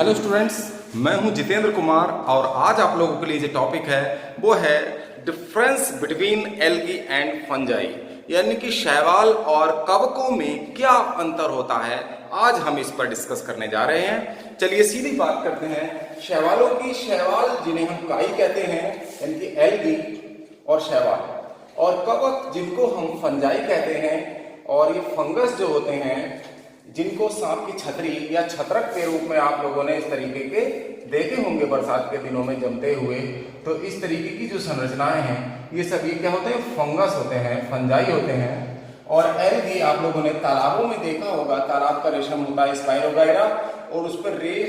Hello students, मैं हूं जितेंद्र कुमार और आज आप लोगों के लिए जो टॉपिक है वो है difference between algae and fungi, यानी कि शैवाल और कवकों में क्या अंतर होता है। आज हम इस पर डिस्कस करने जा रहे हैं। चलिए सीधी बात करते हैं। शैवालों की शैवाल जिन्हें हम काई कहते हैं यानी कि एल्गी और शैवाल, और कवक जिनको हम फंजाई कहते हैं, और ये फंगस जो होते हैं जिनको सांप की छतरी या छत्रक के रूप में आप लोगों ने इस तरीके के देखे होंगे बरसात के दिनों में जमते हुए। तो इस तरीके की जो संरचनाएं हैं ये सभी क्या होते हैं, फंगस होते हैं, फंजाई होते हैं। और एल्गी आप लोगों ने तालाबों में देखा होगा, तालाब का रेशम होता है स्पाइरोगायरा, और उस पर रेड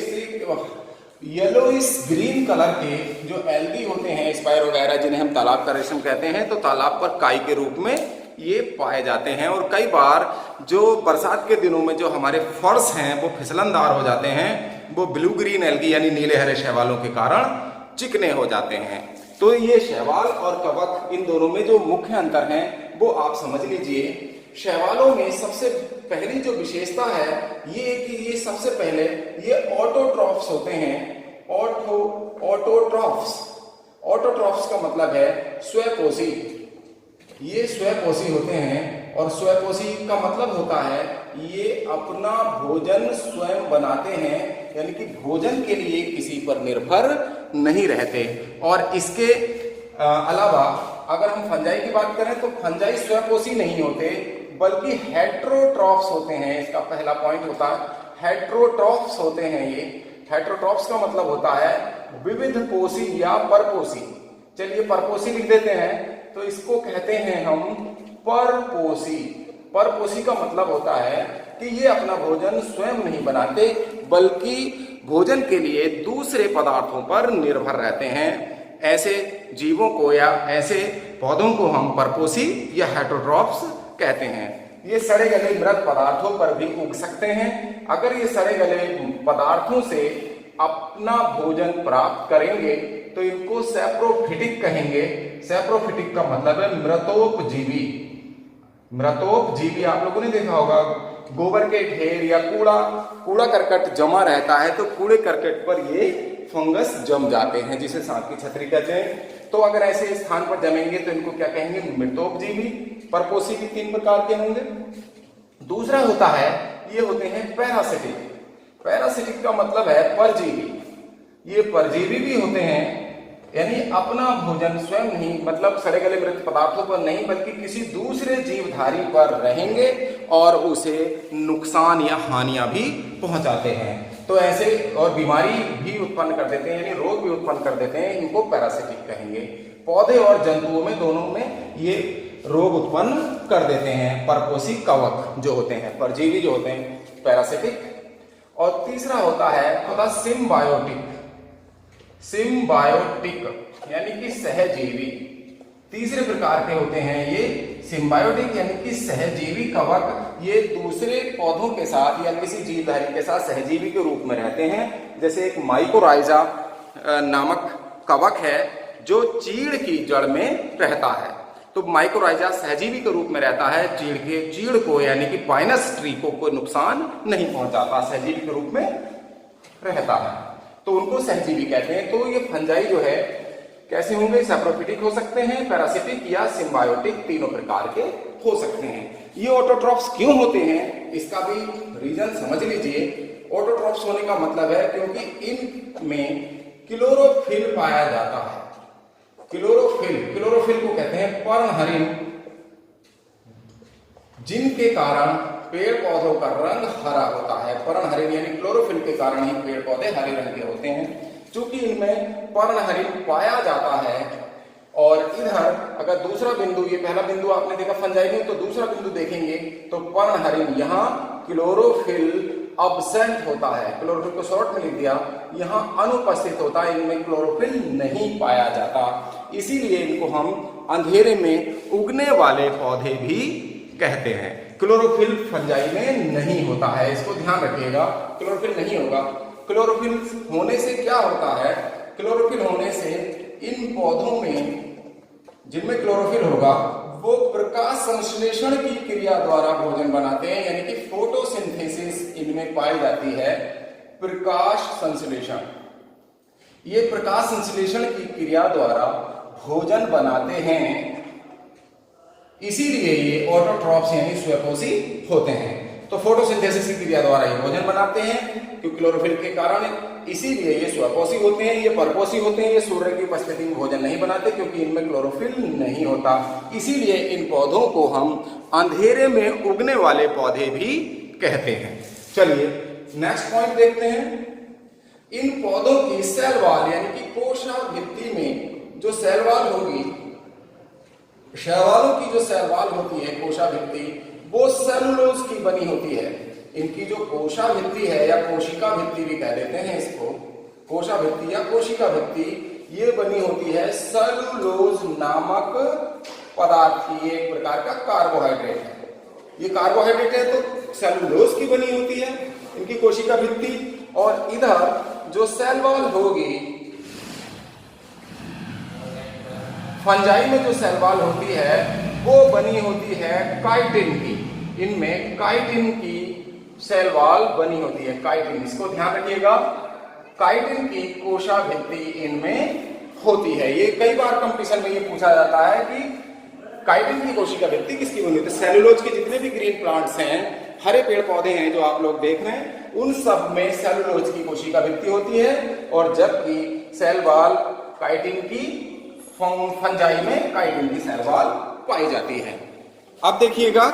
येलोइश ग्रीन कलर के जो एल्गी होते हैं स्पाइरोगायरा, जिन्हें हम तालाब का रेशम कहते हैं, तो तालाब पर काई के रूप में ये पाए जाते हैं। और कई बार जो बरसात के दिनों में जो हमारे फर्श हैं वो फिसलनदार हो जाते हैं, वो ब्लू ग्रीन एल्गी यानी नीले हरे शैवालों के कारण चिकने हो जाते हैं। तो ये शैवाल और कवक, इन दोनों में जो मुख्य अंतर है वो आप समझ लीजिए। शैवालों में सबसे पहली जो विशेषता है ये कि ये सबसे पहले ये ऑटोट्रॉफ्स होते हैं। ऑटोट्रॉफ्स का मतलब है स्वपोषी। ये स्वपोषी होते हैं, और स्वपोषी का मतलब होता है ये अपना भोजन स्वयं बनाते हैं, यानी कि भोजन के लिए किसी पर निर्भर नहीं रहते। और इसके अलावा अगर हम फंजाई की बात करें तो फंजाई स्वपोषी नहीं होते बल्कि हेट्रोट्रॉफ्स होते हैं। इसका पहला पॉइंट होता है हेट्रोट्रॉफ्स होते हैं। ये हेट्रोट्रॉफ्स का मतलब होता है विविध पोषी या परपोषी। चलिए परपोषी लिख देते हैं, तो इसको कहते हैं हम परपोषी। परपोषी का मतलब होता है कि ये अपना भोजन स्वयं नहीं बनाते बल्कि भोजन के लिए दूसरे पदार्थों पर निर्भर रहते हैं। ऐसे जीवों को या ऐसे पौधों को हम परपोषी या हेट्रोट्रॉफ्स कहते हैं। ये सड़े गले मृत पदार्थों पर भी उग सकते हैं। अगर ये सड़े गले पदार्थों से अपना भोजन प्राप्त करेंगे तो इनको सैप्रोफिटिक कहेंगे। सैप्रोफिटिक का मतलब है मृतोपजीवी। मृतोपजीवी आप लोगों ने देखा होगा, गोबर के ढेर या कूड़ा करकट जमा रहता है तो कूड़े करकट पर ये फंगस जम जाते हैं, जिसे सांप की छतरी कहते हैं। तो अगर ऐसे स्थान पर जमेंगे तो इनको क्या कहेंगे, मृतोपजीवी। परपोषी भी 3 प्रकार के होंगे। दूसरा होता है, ये होते हैं पैरासिटिक। पैरासिटिक का मतलब है परजीवी। ये परजीवी भी होते हैं, यानी अपना भोजन स्वयं नहीं, मतलब सड़े गले मृत पदार्थों पर नहीं बल्कि किसी दूसरे जीवधारी पर रहेंगे और उसे नुकसान या हानियां भी पहुंचाते हैं। तो ऐसे और बीमारी भी उत्पन्न कर देते हैं, यानी रोग भी उत्पन्न कर देते हैं। इनको पैरासिटिक कहेंगे। पौधे और जंतुओं में, दोनों में ये रोग उत्पन्न कर देते हैं। परपोषी कवक जो होते हैं, परजीवी जो होते हैं पैरासिटिक। और तीसरा होता है सिम्बायोटिक। सिम्बायोटिक यानी कि सहजीवी। तीसरे प्रकार के होते हैं ये सिम्बायोटिक यानी कि सहजीवी कवक। ये दूसरे पौधों के साथ या किसी जीवधारी के साथ सहजीवी के रूप में रहते हैं। जैसे एक माइकोराइजा नामक कवक है जो चीड़ की जड़ में रहता है। तो माइकोराइजा सहजीवी के रूप में रहता है, चीड़ को यानी कि पाइनस ट्री को कोई नुकसान नहीं पहुंचाता, सहजीवी के रूप में रहता है, तो उनको सहजीवी कहते हैं। तो ये फंजाई जो है कैसे होंगे, सैप्रोफिटिक हो सकते हैं, पैरासिटिक या सिम्बायोटिक, तीनों प्रकार के हो सकते हैं। ये ऑटोट्रॉफ्स क्यों होते हैं इसका भी रीजन समझ लीजिए। ऑटोट्रॉफ्स होने का मतलब है क्योंकि इनमें क्लोरोफिल पाया जाता है। क्लोरोफिल को कहते हैं पर्णहरिण, जिनके कारण पेड़ पौधों का रंग हरा होता है। पर्णहरिण यानी क्लोरोफिल के कारण ही पेड़ पौधे हरे रंग के होते हैं। चूंकि इनमें पर्णहरिण पाया जाता है, और इधर अगर दूसरा बिंदु, ये पहला बिंदु आपने देखा फंजाई में, तो दूसरा बिंदु देखेंगे तो पर्णहरिण, यहाँ क्लोरोफिल अब्सेंट होता है। क्लोरोफिल को शॉर्ट में लिख दिया, यहाँ अनुपस्थित होता है, इनमें क्लोरोफिल नहीं पाया जाता। इसीलिए इनको हम अंधेरे में उगने वाले पौधे भी कहते हैं। क्लोरोफिल फंजाई में नहीं होता है, इसको ध्यान रखिएगा, क्लोरोफिल नहीं होगा। क्लोरोफिल होने से क्या होता है, क्लोरोफिल होने से इन पौधों में जिनमें क्लोरोफिल होगा वो प्रकाश संश्लेषण की क्रिया द्वारा भोजन बनाते हैं, यानी कि फोटोसिंथेसिस इनमें पाई जाती है। प्रकाश संश्लेषण। ये प्रकाश संश्लेषण की क्रिया द्वारा भोजन बनाते हैं, इसीलिए ये ऑटोट्रॉफ्स यानी स्वयंपोषी होते हैं। तो फोटोसिंथेसिस की क्रिया द्वारा ये भोजन बनाते हैं क्योंकि क्लोरोफिल के कारण, इसीलिए ये स्वयंपोषी होते हैं। ये परपोषी होते हैं, ये सूर्य की उपस्थिति में भोजन नहीं बनाते क्योंकि इनमें क्लोरोफिल नहीं होता। इसीलिए इन पौधों को हम अंधेरे में उगने वाले पौधे भी कहते हैं। चलिए नेक्स्ट पॉइंट देखते हैं। इन पौधों की सेल वॉल यानी कि कोशा भित्ति में जो सेल वॉल होगी, शैवालों की जो सेल वॉल होती है कोशा भित्ति, वो सेलुलोज की बनी होती है। इनकी जो कोशा भित्ति है या कोशिका भित्ति भी कह देते हैं इसको, कोशा भित्ति या कोशिका भित्ति, ये बनी होती है सेलुलोज नामक पदार्थ की। ये एक प्रकार का कार्बोहाइड्रेट है। ये कार्बोहाइड्रेट है तो सेलुलोज की बनी होती है इनकी कोशिका भित्ति। और इधर जो सेल वॉल होगी, फंजाई में जो सेल वॉल होती है वो बनी होती है काइटिन की। इनमें काइटिन की सेल वॉल बनी होती है, काइटिन, इसको ध्यान रखिएगा। काइटिन की कोशा भित्ति इनमें होती है। ये कई बार कंपटीशन में ये पूछा जाता है कि काइटिन की कोशिका भित्ति किसकी बनी होती है। सेलुलोज के जितने भी ग्रीन प्लांट्स हैं, हरे पेड़ पौधे हैं जो आप लोग देख रहे हैं, उन सब में सेलुलोज की कोशिका भित्ति होती है, और जबकि सेल वॉल काइटिन की, फंजाई में काइटिन की सेल वॉल पाई जाती है। अब देखिएगा,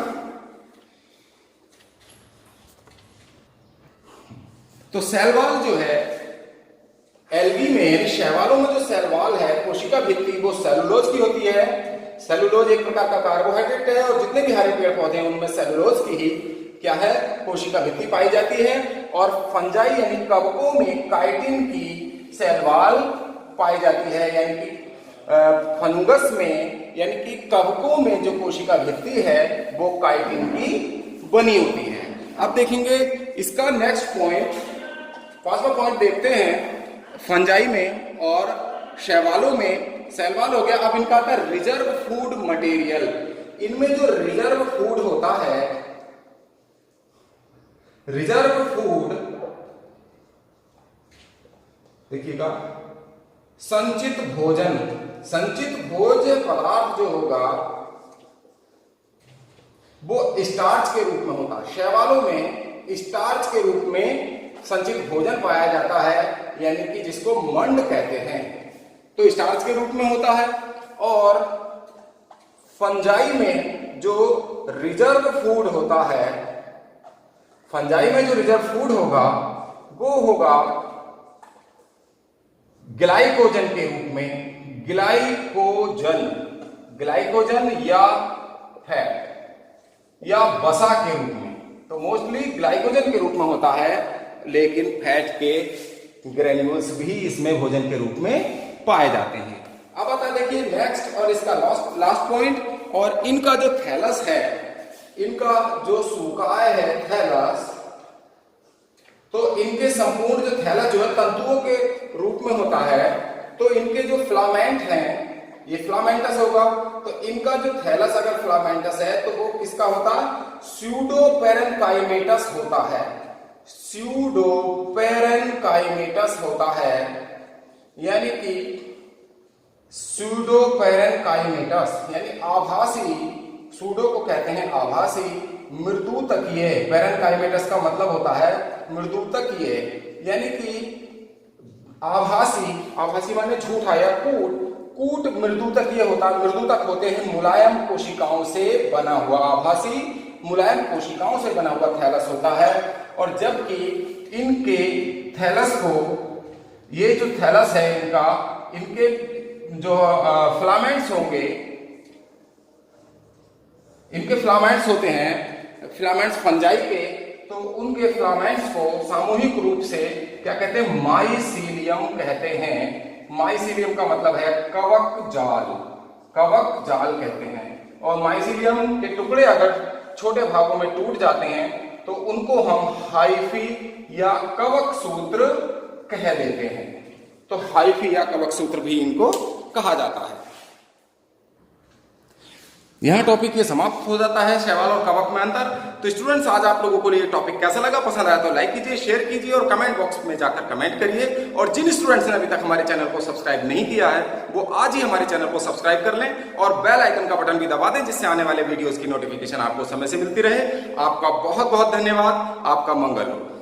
तो सेल वॉल जो है एल्गी में, शैवालों में जो सेल वॉल है कोशिका भित्ति, वो सेलुलोज की होती है। सेलुलोज एक प्रकार का कार्बोहाइड्रेट है और जितने भी हरे पेड़ पौधे हैं उनमें सेलुलोज की ही क्या है, कोशिका भित्ति पाई जाती है। और फंजाई यानी कवकों में काइटिन की सेल वॉल पाई जाती है, यानी कि फंगस में यानी कि कवकों में जो कोशिका भित्ति है वो काइटिन की बनी होती है। अब देखेंगे इसका नेक्स्ट पॉइंट, पांचवा पॉइंट देखते हैं। फंजाई में और शैवालों में सेल वॉल हो गया। अब इनका आता है रिजर्व फूड मटेरियल। इनमें जो रिजर्व फूड होता है, रिजर्व फूड देखिएगा, संचित भोजन, संचित भोज्य पदार्थ जो होगा वो स्टार्च के रूप में होता है। शैवालों में स्टार्च के रूप में संचित भोजन पाया जाता है, यानी कि जिसको मंड कहते हैं, तो स्टार्च के रूप में होता है। और फंजाई में जो रिजर्व फूड होता है, फंजाई में जो रिजर्व फूड होगा वो होगा ग्लाइकोजन के रूप में, ग्लाइकोजन, ग्लाइकोजन या फैट या वसा के रूप में। तो मोस्टली ग्लाइकोजन के रूप में होता है, लेकिन फैट के ग्रेन्यूल्स भी इसमें भोजन के रूप में पाए जाते हैं। अब आता देखिए नेक्स्ट और इसका लास्ट पॉइंट, और इनका जो थैलस है, इनका जो सूकाय है थैलस, तो इनके संपूर्ण जो थैलस जो है तंतुओं के रूप में होता है। तो इनके जो फिलामेंट हैं, ये फिलामेंटस होगा, तो इनका जो थैलस अगर फिलामेंटस है तो वो किसका होता है, स्यूडोपेरेन्काइमेटस होता है, स्यूडोपेरेन्काइमेटस होता है, यानी कि स्यूडोपेरेन्काइमेटस यानी आभासी, सूडो को कहते हैं आभासी, मृदुतकीय, पेरेन्काइमेटस का मतलब होता है मृदुतकीय, यानी कि आभासी, आभासी माने झूठा या कूट, कूट मृदुतकीय होता है, मृदुतक होते हैं मुलायम कोशिकाओं से बना हुआ, आभासी मुलायम कोशिकाओं से बना हुआ थैलस होता है। और जबकि इनके थैलस को, ये जो थैलस है इनका, इनके जो फिलामेंट्स होंगे, इनके फिलामेंट्स होते हैं, फिलामेंट्स फंजाई के, तो उनके फिलामेंट्स को सामूहिक रूप से क्या कहते हैं, माइसीलियम कहते हैं। माइसीलियम का मतलब है कवक जाल, कवक जाल कहते हैं। और माइसीलियम के टुकड़े अगर छोटे भागों में टूट जाते हैं तो उनको हम हाइफी या कवक सूत्र कह देते हैं। तो हाइफी या कवक सूत्र भी इनको कहा जाता है। यहाँ टॉपिक ये समाप्त हो जाता है शैवाल और कवक में अंतर। तो स्टूडेंट्स, आज आप लोगों को ये टॉपिक कैसा लगा? पसंद आया तो लाइक कीजिए, शेयर कीजिए और कमेंट बॉक्स में जाकर कमेंट करिए। और जिन स्टूडेंट्स ने अभी तक हमारे चैनल को सब्सक्राइब नहीं किया है वो आज ही हमारे चैनल को सब्सक्राइब कर लें और बेल आइकन का बटन भी दबा दें, जिससे आने वाले वीडियोस की नोटिफिकेशन आपको समय से मिलती रहे। आपका बहुत बहुत धन्यवाद। आपका मंगल हो।